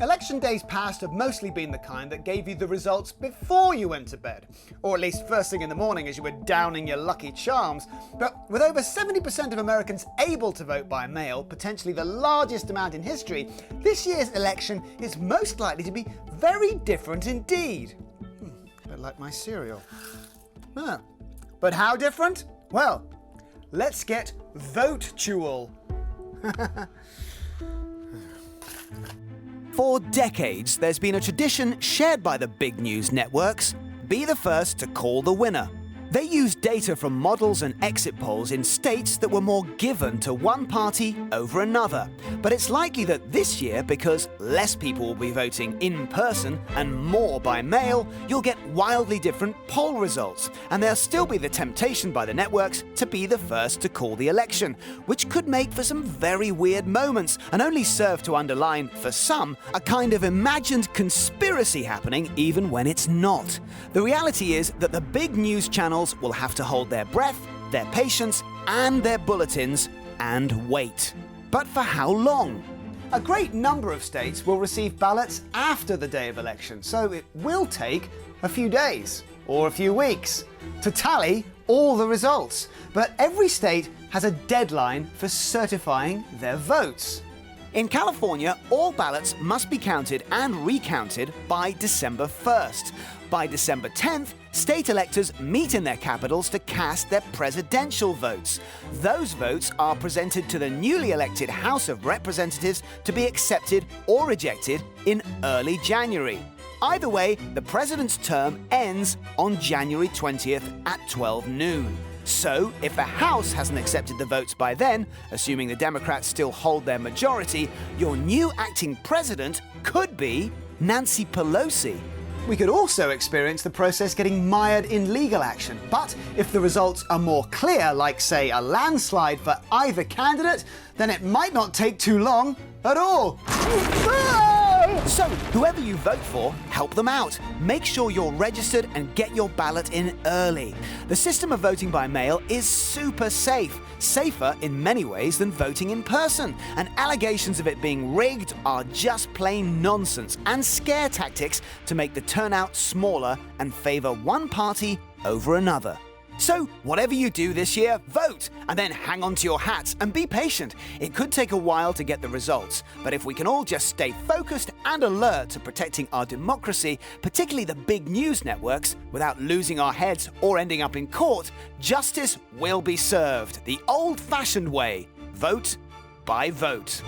Election days past have mostly been the kind that gave you the results before you went to bed, or at least first thing in the morning as you were downing your Lucky Charms. But with over 70% of Americans able to vote by mail, potentially the largest amount in history, this year's election is most likely to be very different indeed. A bit like my cereal. But how different? Well, let's get vote-tual. For decades, there's been a tradition shared by the big news networks: be the first to call the winner. They use data from models and exit polls in states that were more given to one party over another. But it's likely that this year, because less people will be voting in person and more by mail, you'll get wildly different poll results. And there'll still be the temptation by the networks to be the first to call the election, which could make for some very weird moments and only serve to underline, for some, a kind of imagined conspiracy happening even when it's not. The reality is that the big news channels will have to hold their breath, their patience, and their bulletins and wait. But for how long? A great number of states will receive ballots after the day of election, so it will take a few days or a few weeks to tally all the results. But every state has a deadline for certifying their votes. In California, all ballots must be counted and recounted by December 1st. By December 10th, state electors meet in their capitals to cast their presidential votes. Those votes are presented to the newly elected House of Representatives to be accepted or rejected in early January. Either way, the president's term ends on January 20th at 12 noon. So, if the House hasn't accepted the votes by then, assuming the Democrats still hold their majority, your new acting president could be Nancy Pelosi. We could also experience the process getting mired in legal action. But if the results are more clear, like, say, a landslide for either candidate, then it might not take too long at all. So, whoever you vote for, help them out. Make sure you're registered and get your ballot in early. The system of voting by mail is super safe. Safer in many ways than voting in person. And allegations of it being rigged are just plain nonsense and scare tactics to make the turnout smaller and favour one party over another. So, whatever you do this year, vote, and then hang on to your hats and be patient. It could take a while to get the results, but if we can all just stay focused and alert to protecting our democracy, particularly the big news networks, without losing our heads or ending up in court, justice will be served the old-fashioned way: vote by vote.